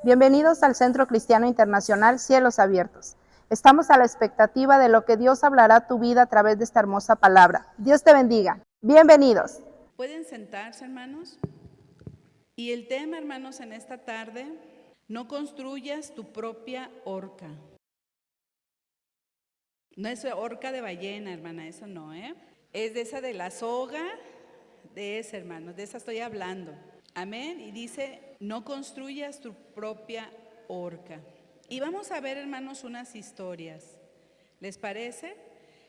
Bienvenidos al Centro Cristiano Internacional Cielos Abiertos. Estamos a la expectativa de lo que Dios hablará a tu vida a través de esta hermosa palabra. Dios te bendiga. Bienvenidos. ¿Pueden sentarse, hermanos? Y el tema, hermanos, en esta tarde, no construyas tu propia horca. No es horca de ballena, hermana, eso no, ¿eh? Es de esa de la soga, de esa, hermanos, de esa estoy hablando. Amén. Y dice, no construyas tu propia horca. Y vamos a ver, hermanos, unas historias. ¿Les parece?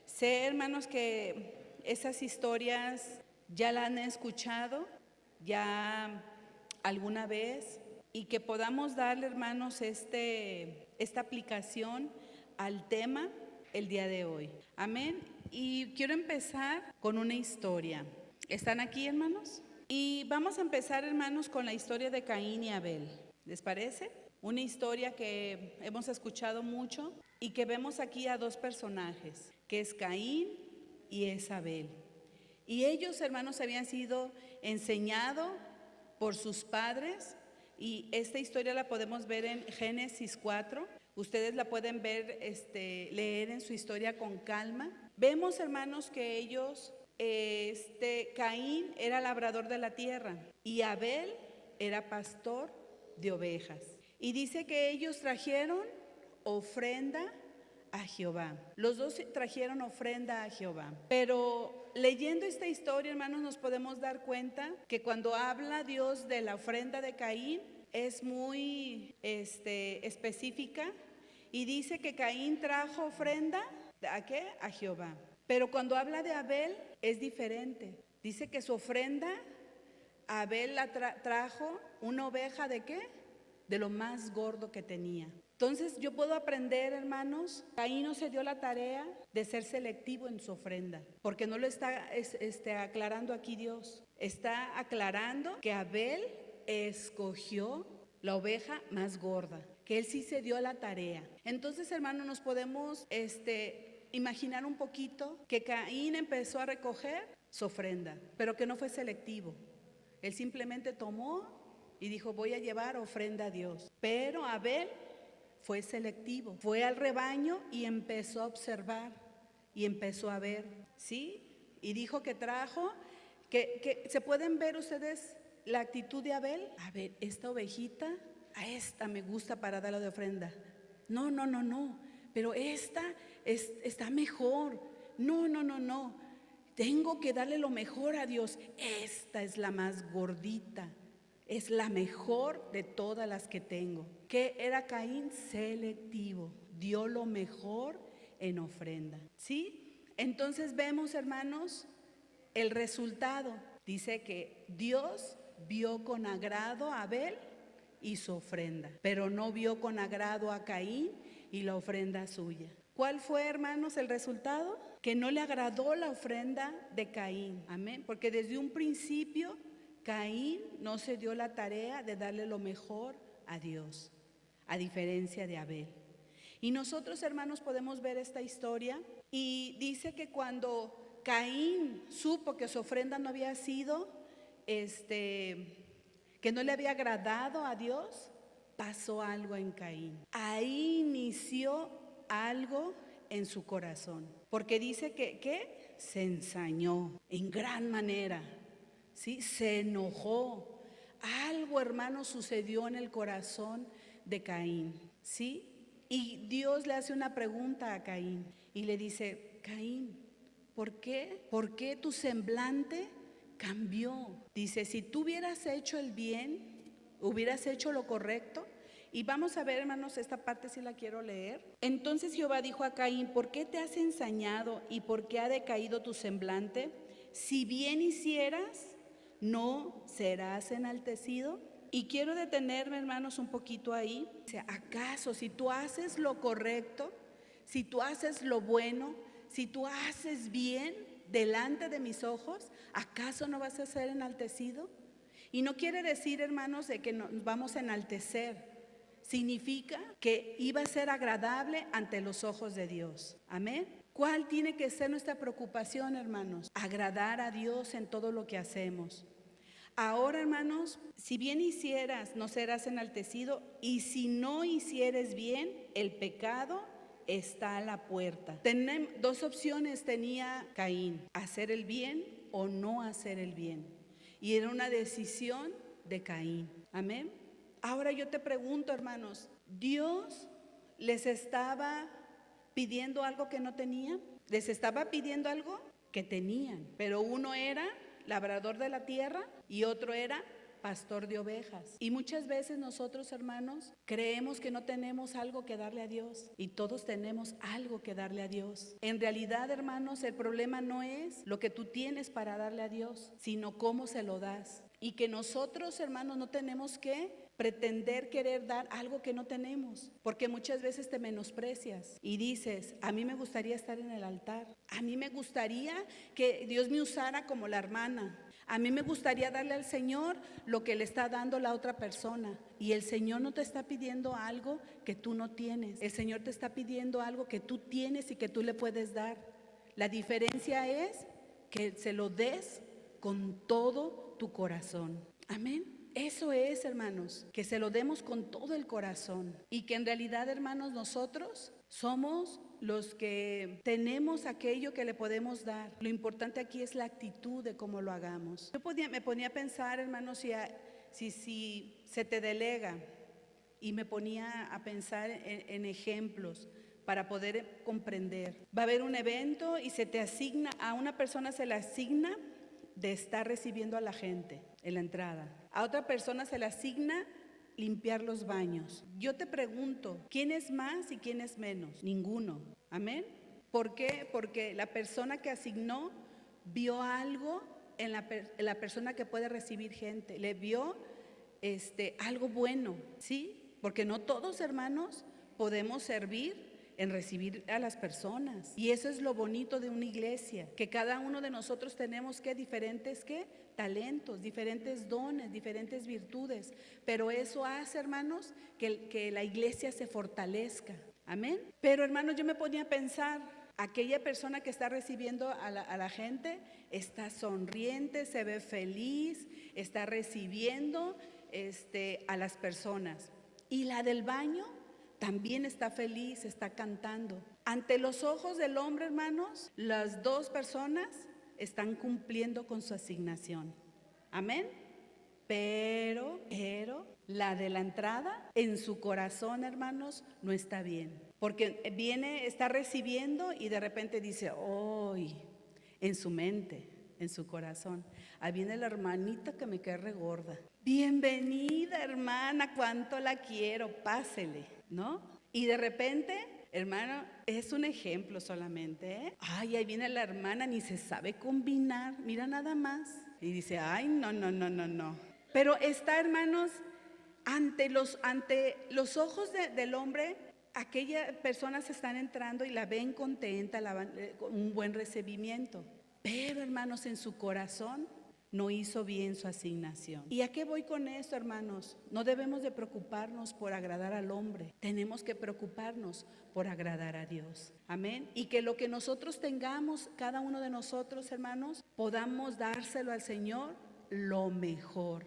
Sé, hermanos, que esas historias ya la han escuchado, ya alguna vez, y que podamos darle, hermanos, esta aplicación al tema el día de hoy. Amén. Y quiero empezar con una historia. ¿Están aquí, hermanos? Y vamos a empezar, hermanos, con la historia de Caín y Abel. ¿Les parece? Una historia que hemos escuchado mucho y que vemos aquí a dos personajes, que es Caín y es Abel. Y ellos, hermanos, habían sido enseñados por sus padres, y esta historia la podemos ver en Génesis 4. Ustedes la pueden ver, leer en su historia con calma. Vemos, hermanos, que ellos, Caín era labrador de la tierra y Abel era pastor de ovejas. Y dice que ellos trajeron ofrenda a Jehová. Los dos trajeron ofrenda a Jehová. Pero leyendo esta historia, hermanos, nos podemos dar cuenta que cuando habla Dios de la ofrenda de Caín, es muy específica, y dice que Caín trajo ofrenda ¿a qué? A Jehová. Pero cuando habla de Abel es diferente. Dice que su ofrenda, Abel la trajo una oveja ¿de qué? De lo más gordo que tenía. Entonces yo puedo aprender, hermanos, Caín no se dio la tarea de ser selectivo en su ofrenda, porque no lo está aclarando aquí Dios. Está aclarando que Abel escogió la oveja más gorda, que él sí se dio la tarea. Entonces, hermanos, nos podemos imaginar un poquito que Caín empezó a recoger su ofrenda, pero que no fue selectivo. Él simplemente tomó y dijo, voy a llevar ofrenda a Dios. Pero Abel fue selectivo, fue al rebaño y empezó a observar y empezó a ver, ¿sí? Y dijo que trajo, que se pueden ver ustedes la actitud de Abel. A ver, esta ovejita, a esta me gusta para darla de ofrenda. No, pero esta está mejor. No. Tengo que darle lo mejor a Dios. Esta es la más gordita. Es la mejor de todas las que tengo. ¿Qué era Caín? Selectivo. Dio lo mejor en ofrenda. ¿Sí? Entonces vemos, hermanos, el resultado. Dice que Dios vio con agrado a Abel y su ofrenda, pero no vio con agrado a Caín y la ofrenda suya. ¿Cuál fue, hermanos, el resultado? Que no le agradó la ofrenda de Caín. Amén. Porque desde un principio Caín no se dio la tarea de darle lo mejor a Dios, a diferencia de Abel. Y nosotros, hermanos, podemos ver esta historia, y dice que cuando Caín supo que su ofrenda no había sido, que no le había agradado a Dios, pasó algo en Caín. Ahí inició algo en su corazón, porque dice que se ensañó en gran manera, ¿sí? Se enojó. Algo, hermano, sucedió en el corazón de Caín, ¿sí? Y Dios le hace una pregunta a Caín y le dice, Caín, ¿por qué? ¿Por qué tu semblante cambió? Dice, si tú hubieras hecho el bien, hubieras hecho lo correcto. Y vamos a ver, hermanos, esta parte sí la quiero leer. Entonces Jehová dijo a Caín, ¿por qué te has ensañado y por qué ha decaído tu semblante? Si bien hicieras, ¿no serás enaltecido? Y quiero detenerme, hermanos, un poquito ahí. ¿Acaso si tú haces lo correcto, si tú haces lo bueno, si tú haces bien delante de mis ojos, ¿acaso no vas a ser enaltecido? Y no quiere decir, hermanos, de que nos vamos a enaltecer. Significa que iba a ser agradable ante los ojos de Dios. Amén. ¿Cuál tiene que ser nuestra preocupación, hermanos? Agradar a Dios en todo lo que hacemos. Ahora, hermanos, si bien hicieras, no serás enaltecido, y si no hicieres bien, el pecado está a la puerta. Dos opciones tenía Caín: hacer el bien o no hacer el bien. Y era una decisión de Caín. Amén. Ahora yo te pregunto, hermanos, ¿Dios les estaba pidiendo algo que no tenían? ¿Les estaba pidiendo algo que tenían? Pero uno era labrador de la tierra y otro era pastor de ovejas. Y muchas veces nosotros, hermanos, creemos que no tenemos algo que darle a Dios, y todos tenemos algo que darle a Dios. En realidad, hermanos, el problema no es lo que tú tienes para darle a Dios, sino cómo se lo das. Y que nosotros, hermanos, no tenemos que pretender querer dar algo que no tenemos, porque muchas veces te menosprecias y dices: a mí me gustaría estar en el altar, a mí me gustaría que Dios me usara como la hermana, a mí me gustaría darle al Señor lo que le está dando la otra persona. Y el Señor no te está pidiendo algo que tú no tienes, el Señor te está pidiendo algo que tú tienes y que tú le puedes dar. La diferencia es que se lo des con todo tu corazón. Amén. Eso es, hermanos, que se lo demos con todo el corazón, y que en realidad, hermanos, nosotros somos los que tenemos aquello que le podemos dar. Lo importante aquí es la actitud de cómo lo hagamos. Me ponía a pensar, hermanos, si se te delega, y me ponía a pensar en ejemplos para poder comprender. Va a haber un evento y se te asigna, a una persona se le asigna de estar recibiendo a la gente en la entrada. A otra persona se le asigna limpiar los baños. Yo te pregunto, ¿quién es más y quién es menos? Ninguno. Amén. ¿Por qué? Porque la persona que asignó vio algo en la persona que puede recibir gente. Le vio algo bueno, ¿sí? Porque no todos, hermanos, podemos servir en recibir a las personas. Y eso es lo bonito de una iglesia, que cada uno de nosotros tenemos diferentes talentos, diferentes dones, diferentes virtudes. Pero eso hace, hermanos, que la iglesia se fortalezca. Amén. Pero, hermanos, yo me ponía a pensar, aquella persona que está recibiendo a la gente está sonriente, se ve feliz, está recibiendo a las personas. Y la del baño también está feliz, está cantando. Ante los ojos del hombre, hermanos, las dos personas están cumpliendo con su asignación. Amén. Pero la de la entrada, en su corazón, hermanos, no está bien. Porque está recibiendo y de repente dice: ¡ay! En su mente, en su corazón: ahí viene la hermanita que me cae regorda. Bienvenida, hermana, cuánto la quiero, pásele, ¿no? Y de repente, hermano, es un ejemplo solamente, ¿eh? Ay, ahí viene la hermana, ni se sabe combinar, mira nada más. Y dice: ay, no. Pero está, hermanos, ante los ojos del hombre, aquellas personas están entrando y la ven contenta, con un buen recibimiento. Pero, hermanos, en su corazón no hizo bien su asignación. ¿Y a qué voy con esto, hermanos? No debemos de preocuparnos por agradar al hombre. Tenemos que preocuparnos por agradar a Dios. Amén. Y que lo que nosotros tengamos, cada uno de nosotros, hermanos, podamos dárselo al Señor lo mejor,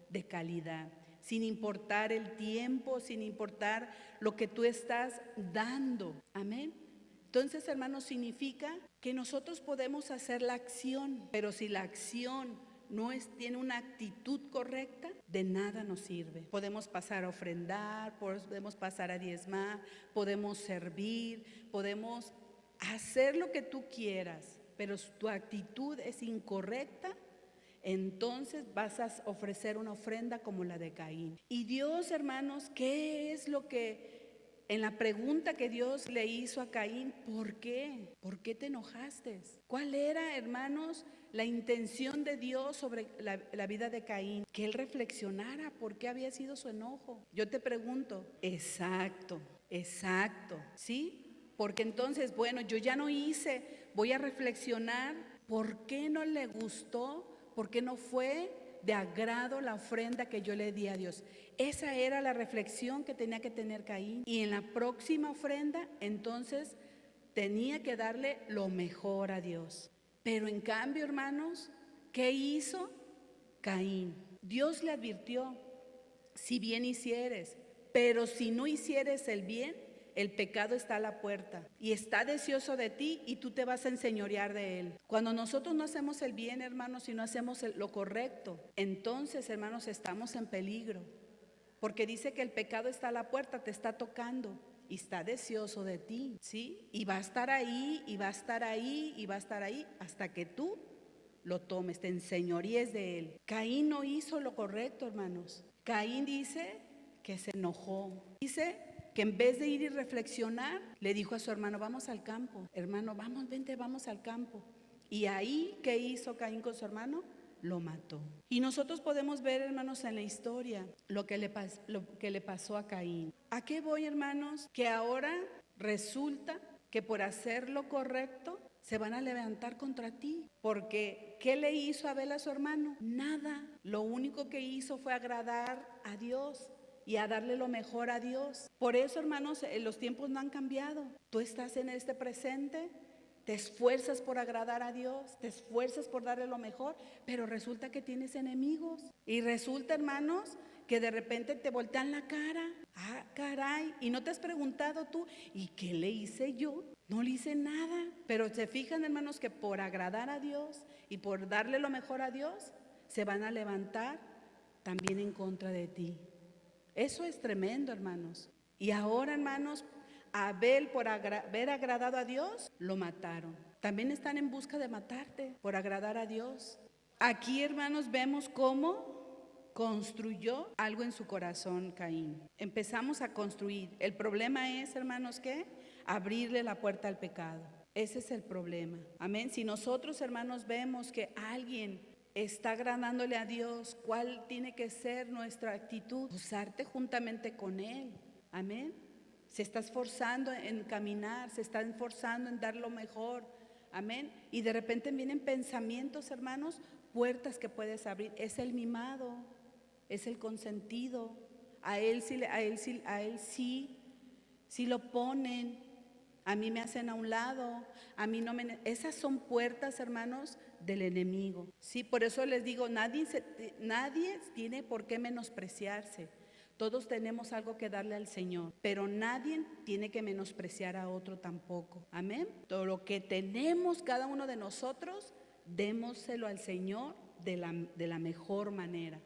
de calidad, sin importar el tiempo, sin importar lo que tú estás dando. Amén. Entonces, hermanos, significa que nosotros podemos hacer la acción, pero si la acción no tiene una actitud correcta, de nada nos sirve. Podemos pasar a ofrendar, podemos pasar a diezmar, podemos servir, podemos hacer lo que tú quieras, pero si tu actitud es incorrecta, entonces vas a ofrecer una ofrenda como la de Caín. Y Dios, hermanos, ¿qué es lo que en la pregunta que Dios le hizo a Caín? ¿Por qué? ¿Por qué te enojaste? ¿Cuál era, hermanos, la intención de Dios sobre la vida de Caín? Que él reflexionara por qué había sido su enojo. Yo te pregunto, exacto, ¿sí? Porque entonces, bueno, yo ya no hice, voy a reflexionar por qué no le gustó, por qué no fue de agrado la ofrenda que yo le di a Dios. Esa era la reflexión que tenía que tener Caín. Y en la próxima ofrenda, entonces, tenía que darle lo mejor a Dios. Pero en cambio, hermanos, ¿qué hizo Caín? Dios le advirtió, si bien hicieres, pero si no hicieres el bien, el pecado está a la puerta y está deseoso de ti y tú te vas a enseñorear de él. Cuando nosotros no hacemos el bien, hermanos, y no hacemos lo correcto, entonces, hermanos, estamos en peligro. Porque dice que el pecado está a la puerta, te está tocando y está deseoso de ti, ¿sí? Y va a estar ahí, y va a estar ahí, y va a estar ahí hasta que tú lo tomes, te enseñoríes de él. Caín no hizo lo correcto, hermanos. Caín dice que se enojó. Dice que en vez de ir y reflexionar, le dijo a su hermano, vamos al campo. Hermano, vamos, vente, vamos al campo. Y ahí, ¿qué hizo Caín con su hermano? Lo mató. Y nosotros podemos ver, hermanos, en la historia lo que le pasó a Caín. ¿A qué voy, hermanos? Que ahora resulta que por hacer lo correcto se van a levantar contra ti. Porque, ¿qué le hizo Abel a su hermano? Nada. Lo único que hizo fue agradar a Dios y a darle lo mejor a Dios. Por eso, hermanos, los tiempos no han cambiado. Tú estás en este presente, te esfuerzas por agradar a Dios, te esfuerzas por darle lo mejor, pero resulta que tienes enemigos. Y resulta, hermanos, que de repente te voltean la cara. Ah, caray. Y no te has preguntado tú, ¿y qué le hice yo? No le hice nada. Pero se fijan, hermanos, que por agradar a Dios y por darle lo mejor a Dios, se van a levantar también en contra de ti. Eso es tremendo, hermanos. Y ahora, hermanos, Abel, por haber agradado a Dios, lo mataron. También están en busca de matarte por agradar a Dios. Aquí, hermanos, vemos cómo construyó algo en su corazón Caín. Empezamos a construir. El problema es, hermanos, ¿qué? Abrirle la puerta al pecado. Ese es el problema. Amén. Si nosotros, hermanos, vemos que alguien está agradándole a Dios, ¿cuál tiene que ser nuestra actitud? Usarte juntamente con Él. Amén. Se está esforzando en caminar, se está esforzando en dar lo mejor. Amén. Y de repente vienen pensamientos, hermanos, puertas que puedes abrir. Es el mimado, es el consentido. A él sí lo ponen. A mí me hacen a un lado, a mí no me... Esas son puertas, hermanos, del enemigo. Sí, por eso les digo, nadie tiene por qué menospreciarse. Todos tenemos algo que darle al Señor, pero nadie tiene que menospreciar a otro tampoco. Amén. Todo lo que tenemos cada uno de nosotros, démoselo al Señor de la mejor manera.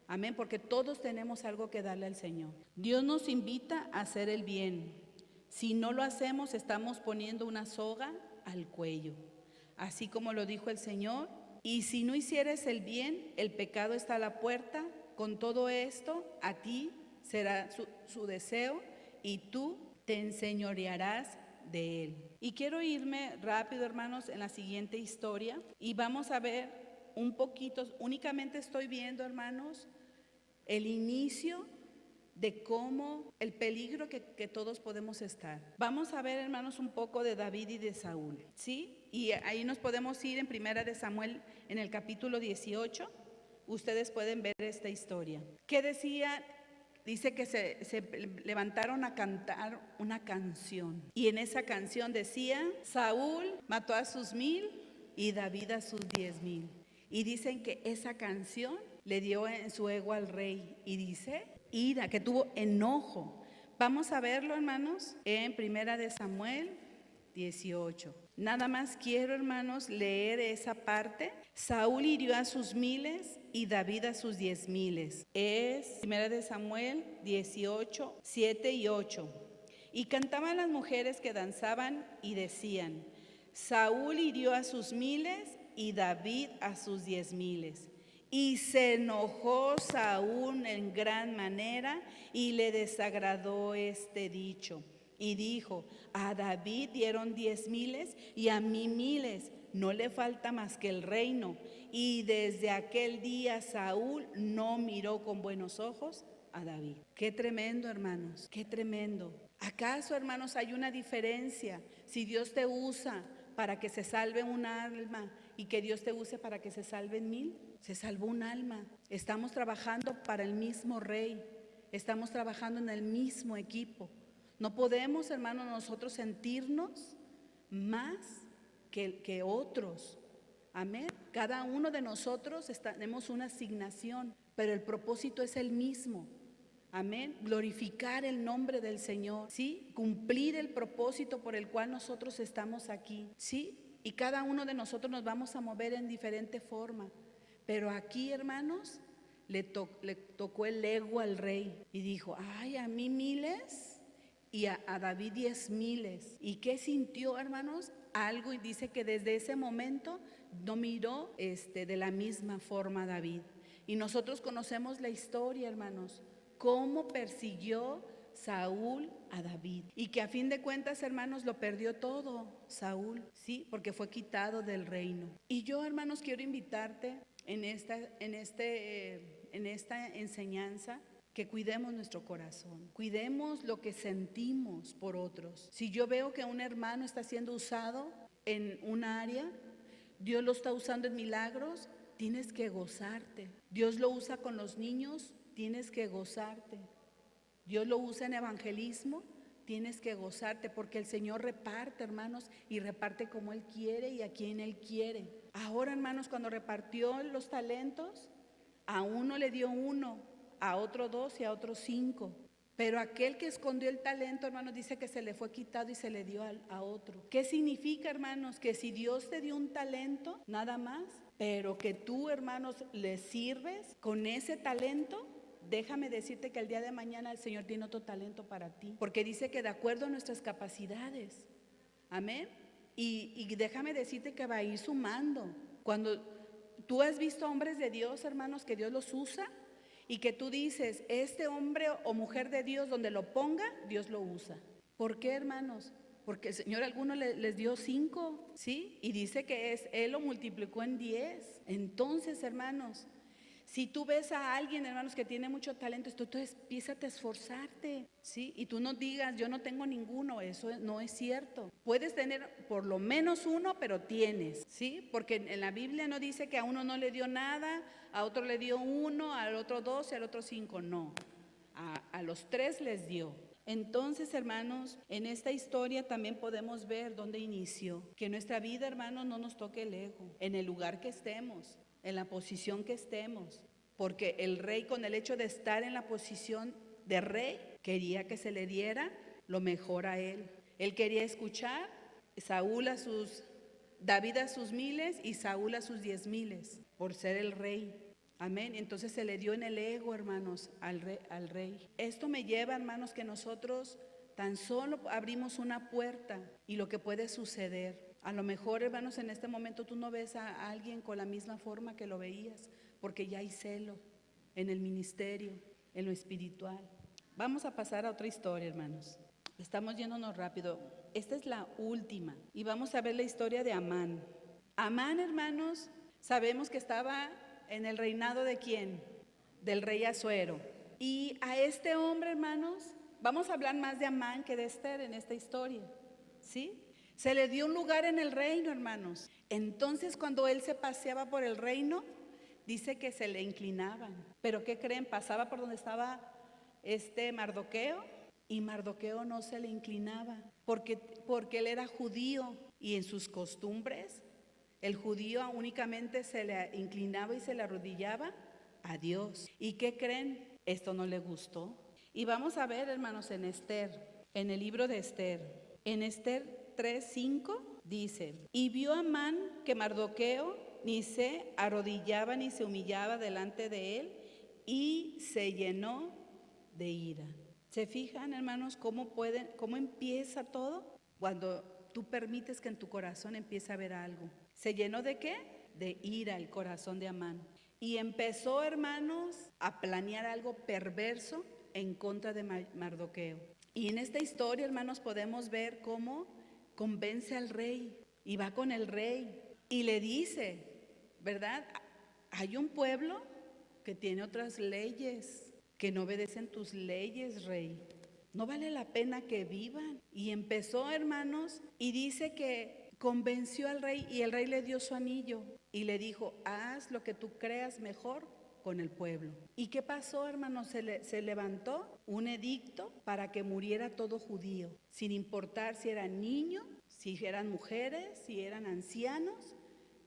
Amén, porque todos tenemos algo que darle al Señor. Dios nos invita a hacer el bien. Si no lo hacemos, estamos poniendo una soga al cuello. Así como lo dijo el Señor. Y si no hicieres el bien, el pecado está a la puerta. Con todo esto, a ti será su deseo y tú te enseñorearás de él. Y quiero irme rápido, hermanos, en la siguiente historia. Y vamos a ver un poquito, únicamente estoy viendo, hermanos, el inicio de cómo el peligro que todos podemos estar. Vamos a ver, hermanos, un poco de David y de Saúl, ¿sí? Y ahí nos podemos ir en Primera de Samuel, en el capítulo 18. Ustedes pueden ver esta historia. ¿Qué decía? Dice que se levantaron a cantar una canción. Y en esa canción decía, Saúl mató a sus 1000 y David a sus 10,000. Y dicen que esa canción le dio en su ego al rey. Y dice, ira, que tuvo enojo. Vamos a verlo, hermanos, en Primera de Samuel 18. Nada más quiero, hermanos, leer esa parte. Saúl hirió a sus 1000 y David a sus 10,000. Es Primera de Samuel 18, 7 y 8. Y cantaban las mujeres que danzaban y decían, Saúl hirió a sus 1000 y David a sus 10,000. Y se enojó Saúl en gran manera y le desagradó este dicho. Y dijo, a David dieron 10,000 y a mí 1000, no le falta más que el reino. Y desde aquel día Saúl no miró con buenos ojos a David. Qué tremendo, hermanos, qué tremendo. ¿Acaso, hermanos, hay una diferencia? Si Dios te usa para que se salve un alma y que Dios te use para que se salven 1000, se salvó un alma. Estamos trabajando para el mismo rey, estamos trabajando en el mismo equipo. No podemos, hermanos, nosotros sentirnos más que otros. Amén. Cada uno de nosotros tenemos una asignación, pero el propósito es el mismo. Amén. Glorificar el nombre del Señor, ¿sí? Cumplir el propósito por el cual nosotros estamos aquí, ¿sí? Y cada uno de nosotros nos vamos a mover en diferente forma. Pero aquí, hermanos, le tocó el ego al rey y dijo, ay, a mí miles y a David 10,000. ¿Y qué sintió, hermanos? Algo, y dice que desde ese momento no miró de la misma forma a David. Y nosotros conocemos la historia, hermanos, cómo persiguió Saúl a David, y que a fin de cuentas, hermanos, lo perdió todo Saúl, sí, porque fue quitado del reino. Y yo, hermanos, quiero invitarte en esta enseñanza, que cuidemos nuestro corazón, cuidemos lo que sentimos por otros. Si yo veo que un hermano está siendo usado en un área, Dios lo está usando en milagros, tienes que gozarte. Dios lo usa con los niños, tienes que gozarte. Dios lo usa en evangelismo, tienes que gozarte, porque el Señor reparte, hermanos, y reparte como Él quiere y a quien Él quiere. Ahora, hermanos, cuando repartió los talentos, a uno le dio 1, a otro 2 y a otro 5. Pero aquel que escondió el talento, hermanos, dice que se le fue quitado y se le dio a otro. ¿Qué significa, hermanos? Que si Dios te dio un talento, nada más, pero que tú, hermanos, le sirves con ese talento, déjame decirte que el día de mañana el Señor tiene otro talento para ti, porque dice que de acuerdo a nuestras capacidades, amén. Y déjame decirte que va a ir sumando. Cuando tú has visto hombres de Dios, hermanos, que Dios los usa, y que tú dices, este hombre o mujer de Dios, donde lo ponga, Dios lo usa. ¿Por qué, hermanos? Porque el Señor a algunos les dio 5, ¿sí? Y dice que Él lo multiplicó en 10. Entonces, hermanos, si tú ves a alguien, hermanos, que tiene mucho talento, tú empiezas a esforzarte, ¿sí? Y tú no digas, yo no tengo ninguno, eso no es cierto. Puedes tener por lo menos uno, pero tienes, ¿sí? Porque en la Biblia no dice que a uno no le dio nada, a otro le dio 1, al otro 2 y al otro 5, no. A los 3 les dio. Entonces, hermanos, en esta historia también podemos ver dónde inició. Que nuestra vida, hermanos, no nos toque el ego, en el lugar que estemos, en la posición que estemos, porque el rey, con el hecho de estar en la posición de rey, quería que se le diera lo mejor a él. Él quería escuchar David a sus 1,000 y Saúl a sus 10,000 por ser el rey. Amén. Entonces se le dio en el ego, hermanos, al rey. Esto me lleva, hermanos, que nosotros tan solo abrimos una puerta y lo que puede suceder. A lo mejor, hermanos, en este momento tú no ves a alguien con la misma forma que lo veías, porque ya hay celo en el ministerio, en lo espiritual. Vamos a pasar a otra historia, hermanos. Estamos yéndonos rápido. Esta es la última y vamos a ver la historia de Amán. Amán, hermanos, sabemos que estaba en el reinado ¿de quién? Del rey Asuero. Y a este hombre, hermanos, vamos a hablar más de Amán que de Esther en esta historia, ¿sí? Se le dio un lugar en el reino, hermanos. Entonces, cuando él se paseaba por el reino, dice que se le inclinaban. ¿Pero qué creen? Pasaba por donde estaba Mardoqueo, y Mardoqueo no se le inclinaba, porque él era judío, y en sus costumbres el judío únicamente se le inclinaba y se le arrodillaba a Dios. ¿Y qué creen? Esto no le gustó. Y vamos a ver, hermanos, en Esther, en el libro de Esther, en Esther 3:5 dice, y vio Amán que Mardoqueo ni se arrodillaba ni se humillaba delante de él, y se llenó de ira. ¿Se fijan, hermanos, cómo empieza todo? Cuando tú permites que en tu corazón empiece a haber algo. ¿Se llenó de qué? De ira el corazón de Amán. Y empezó, hermanos, a planear algo perverso en contra de Mardoqueo. Y en esta historia, hermanos, podemos ver cómo convence al rey y va con el rey y le dice, ¿verdad? Hay un pueblo que tiene otras leyes, que no obedecen tus leyes, rey. No vale la pena que vivan. Y empezó, hermanos, y dice que convenció al rey, y el rey le dio su anillo y le dijo, haz lo que tú creas mejor con el pueblo. ¿Y qué pasó, hermanos? Se levantó un edicto para que muriera todo judío, sin importar si eran niños, si eran mujeres, si eran ancianos.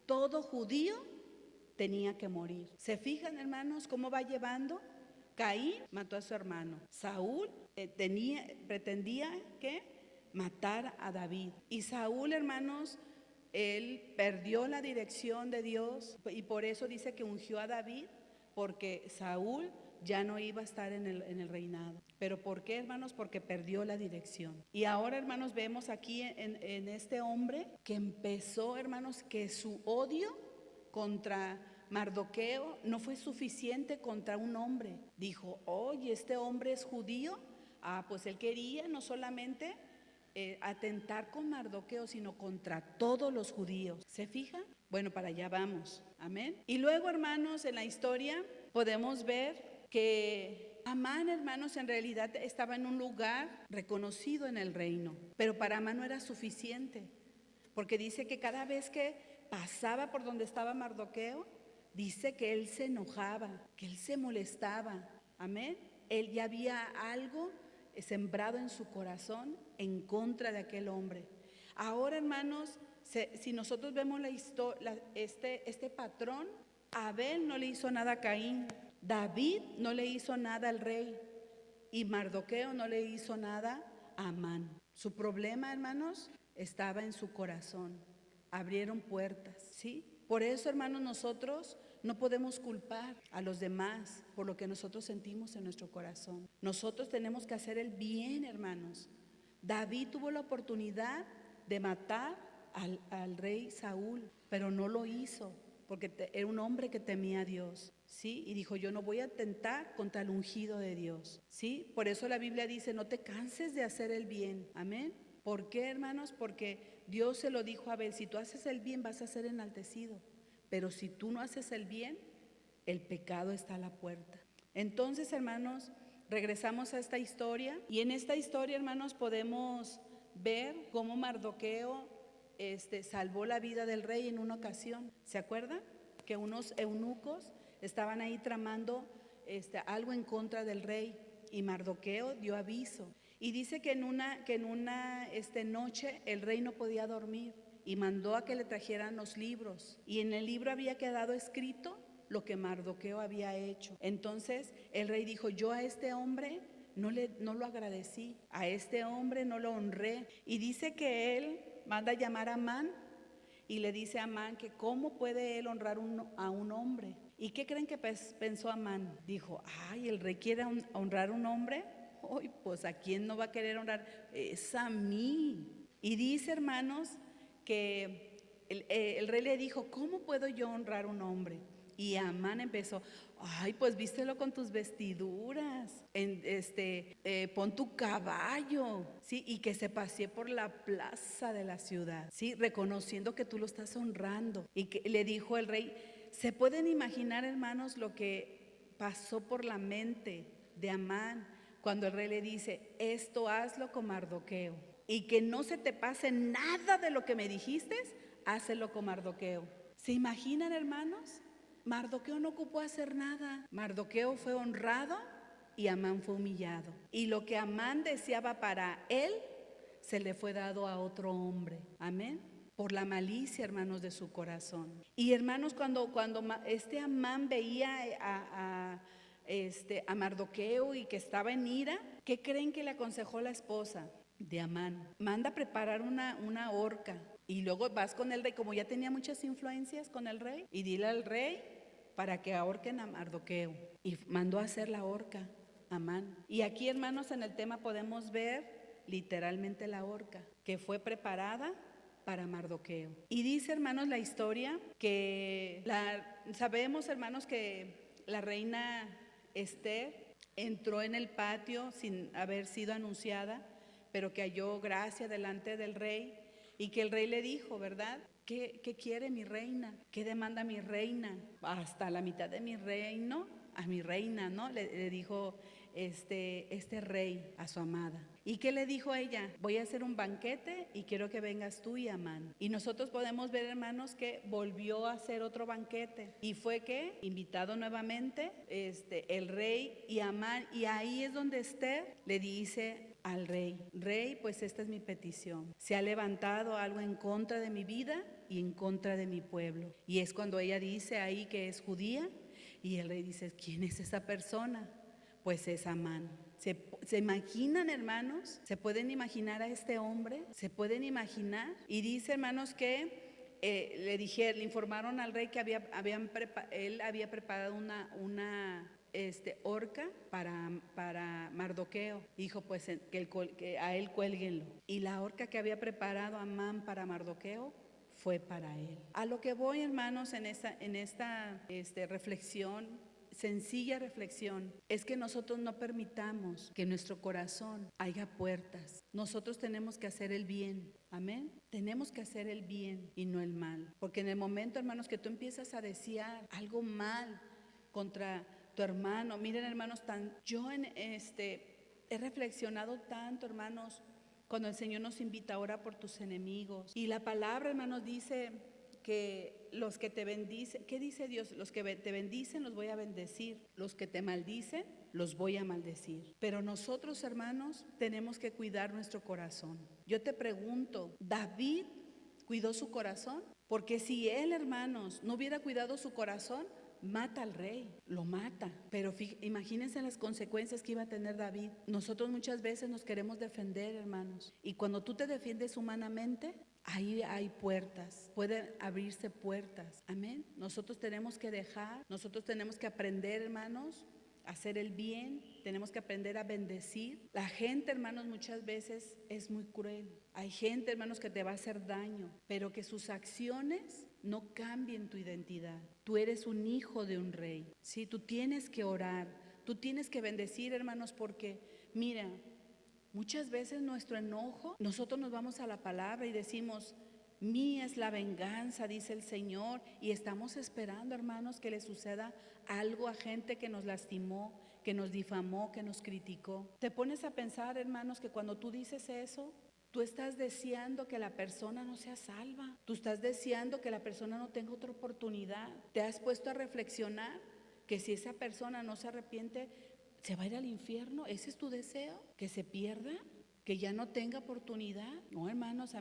Todo judío tenía que morir. ¿Se fijan, hermanos, cómo va llevando? Caín mató a su hermano. Saúl pretendía que matar a David. Y Saúl, hermanos, él perdió la dirección de Dios y por eso dice que ungió a David, porque Saúl ya no iba a estar en el reinado. ¿Pero por qué, hermanos? Porque perdió la dirección. Y ahora, hermanos, vemos aquí en este hombre que empezó, hermanos, que su odio contra Mardoqueo no fue suficiente contra un hombre. Dijo, oye, este hombre es judío. Pues él quería no solamente atentar con Mardoqueo, sino contra todos los judíos. ¿Se fijan? Bueno, para allá vamos. Amén. Y luego, hermanos, en la historia podemos ver que Amán, hermanos, en realidad estaba en un lugar reconocido en el reino, pero para Amán no era suficiente, porque dice que cada vez que pasaba por donde estaba Mardoqueo, dice que él se enojaba, que él se molestaba. Amén. Él ya había algo sembrado en su corazón en contra de aquel hombre. Ahora, hermanos, si nosotros vemos la historia, este patrón, Abel no le hizo nada a Caín, David no le hizo nada al rey y Mardoqueo no le hizo nada a Amán. Su problema, hermanos, estaba en su corazón. Abrieron puertas, ¿sí? Por eso, hermanos, nosotros no podemos culpar a los demás por lo que nosotros sentimos en nuestro corazón. Nosotros tenemos que hacer el bien, hermanos. David tuvo la oportunidad de matar al rey Saúl, pero no lo hizo porque era un hombre que temía a Dios, ¿sí? Y dijo, yo no voy a atentar contra el ungido de Dios, ¿sí? Por eso la Biblia dice, no te canses de hacer el bien, amén. ¿Por qué, hermanos? Porque Dios se lo dijo a Abel, si tú haces el bien vas a ser enaltecido, pero si tú no haces el bien, el pecado está a la puerta. Entonces, hermanos, regresamos a esta historia y en esta historia, hermanos, podemos ver cómo Mardoqueo salvó la vida del rey en una ocasión. ¿Se acuerdan? Que unos eunucos estaban ahí tramando algo en contra del rey y Mardoqueo dio aviso. Y dice que en una noche el rey no podía dormir y mandó a que le trajeran los libros. Y en el libro había quedado escrito lo que Mardoqueo había hecho. Entonces el rey dijo, yo a este hombre no lo agradecí, a este hombre no lo honré. Y dice que él manda a llamar a Amán y le dice a Amán que cómo puede él honrar a un hombre. ¿Y qué creen que pensó Amán? Dijo, ay, el rey quiere honrar a un hombre. Uy, pues ¿a quién no va a querer honrar? Es a mí. Y dice, hermanos, que el rey le dijo, ¿cómo puedo yo honrar a un hombre? Y Amán empezó, ay, pues vístelo con tus vestiduras, pon tu caballo, ¿sí? Y que se pasee por la plaza de la ciudad, ¿sí? Reconociendo que tú lo estás honrando. Y que le dijo el rey, ¿se pueden imaginar, hermanos, lo que pasó por la mente de Amán cuando el rey le dice, esto hazlo con Mardoqueo? Y que no se te pase nada de lo que me dijiste, hácelo con Mardoqueo. ¿Se imaginan, hermanos? Mardoqueo no ocupó hacer nada. Mardoqueo fue honrado y Amán fue humillado. Y lo que Amán deseaba para él, se le fue dado a otro hombre. Amén. Por la malicia, hermanos, de su corazón. Y hermanos, cuando Amán veía a Mardoqueo y que estaba en ira, ¿qué creen que le aconsejó la esposa de Amán? Manda a preparar una horca. Y luego vas con el rey, como ya tenía muchas influencias con el rey, y dile al rey para que ahorquen a Mardoqueo. Y mandó a hacer la horca, Amán. Y aquí, hermanos, en el tema podemos ver literalmente la horca, que fue preparada para Mardoqueo. Y dice, hermanos, la historia que sabemos, hermanos, que la reina Esther entró en el patio sin haber sido anunciada, pero que halló gracia delante del rey y que el rey le dijo, ¿verdad? ¿Qué quiere mi reina? ¿Qué demanda mi reina? Hasta la mitad de mi reino, a mi reina, ¿no? Le dijo este rey a su amada. ¿Y qué le dijo a ella? Voy a hacer un banquete y quiero que vengas tú y Amán. Y nosotros podemos ver, hermanos, que volvió a hacer otro banquete. Y fue que, invitado nuevamente, el rey y Amán. Y ahí es donde Esther le dice al rey: rey, pues esta es mi petición. Se ha levantado algo en contra de mi vida y en contra de mi pueblo. Y es cuando ella dice ahí que es judía, y el rey dice: ¿quién es esa persona? Pues es Amán. ¿Se imaginan, hermanos? ¿Se pueden imaginar a este hombre? ¿Se pueden imaginar? Y dice, hermanos, que le informaron al rey que él había preparado una horca para Mardoqueo. Dijo, pues que a él cuélguenlo. Y la horca que había preparado Amán para Mardoqueo fue para él. A lo que voy, hermanos, en esta reflexión, sencilla reflexión, es que nosotros no permitamos que en nuestro corazón haya puertas. Nosotros tenemos que hacer el bien. Amén. Tenemos que hacer el bien y no el mal. Porque en el momento, hermanos, que tú empiezas a desear algo mal contra tu hermano, miren, hermanos, yo he reflexionado tanto, hermanos, cuando el Señor nos invita a orar por tus enemigos. Y la palabra, hermanos, dice que los que te bendicen, ¿qué dice Dios? Los que te bendicen los voy a bendecir, los que te maldicen los voy a maldecir. Pero nosotros, hermanos, tenemos que cuidar nuestro corazón. Yo te pregunto, ¿David cuidó su corazón? Porque si él, hermanos, no hubiera cuidado su corazón, mata al rey, lo mata. Pero imagínense las consecuencias que iba a tener David. Nosotros muchas veces nos queremos defender, hermanos, y cuando tú te defiendes humanamente, ahí hay puertas, pueden abrirse puertas. Amén. Nosotros tenemos que aprender, hermanos, a hacer el bien. Tenemos que aprender a bendecir. La gente, hermanos, muchas veces es muy cruel. Hay gente, hermanos, que te va a hacer daño, pero que sus acciones no cambien tu identidad. Tú eres un hijo de un rey. Sí, tú tienes que orar, tú tienes que bendecir, hermanos, porque mira, muchas veces nuestro enojo, nosotros nos vamos a la palabra y decimos: mía es la venganza, dice el Señor, y estamos esperando, hermanos, que le suceda algo a gente que nos lastimó, que nos difamó, que nos criticó. Te pones a pensar, hermanos, que cuando tú dices eso, tú estás deseando que la persona no sea salva. Tú estás deseando que la persona no tenga otra oportunidad. Te has puesto a reflexionar que si esa persona no se arrepiente, se va a ir al infierno. ¿Ese es tu deseo? ¿Que se pierda? ¿Que ya no tenga oportunidad? No, hermanos,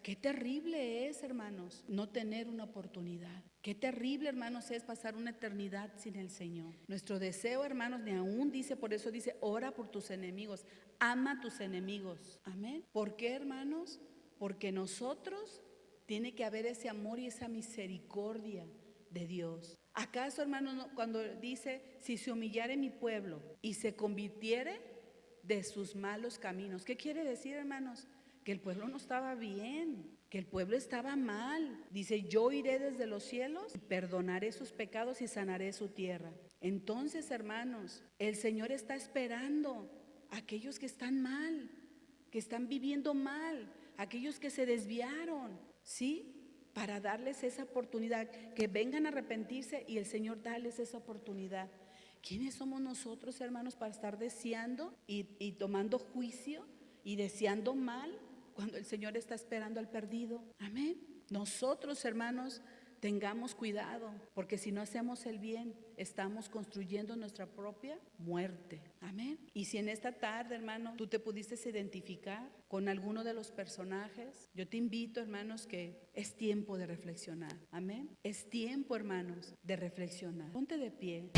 qué terrible es, hermanos, no tener una oportunidad. Qué terrible, hermanos, es pasar una eternidad sin el Señor. Nuestro deseo, hermanos, ni aún dice, por eso dice, ora por tus enemigos, ama a tus enemigos. Amén. ¿Por qué, hermanos? Porque nosotros tiene que haber ese amor y esa misericordia de Dios. ¿Acaso, hermanos, cuando dice, si se humillare mi pueblo y se convirtiere de sus malos caminos? ¿Qué quiere decir, hermanos? Que el pueblo no estaba bien, que el pueblo estaba mal. Dice, yo iré desde los cielos y perdonaré sus pecados y sanaré su tierra. Entonces, hermanos, el Señor está esperando a aquellos que están mal, que están viviendo mal, aquellos que se desviaron, ¿sí? Para darles esa oportunidad, que vengan a arrepentirse y el Señor darles esa oportunidad. ¿Quiénes somos nosotros, hermanos, para estar deseando y tomando juicio y deseando mal cuando el Señor está esperando al perdido? Amén. Nosotros, hermanos, tengamos cuidado, porque si no hacemos el bien, estamos construyendo nuestra propia muerte. Amén. Y si en esta tarde, hermano, tú te pudiste identificar con alguno de los personajes, yo te invito, hermanos, que es tiempo de reflexionar. Amén. Es tiempo, hermanos, de reflexionar. Ponte de pie.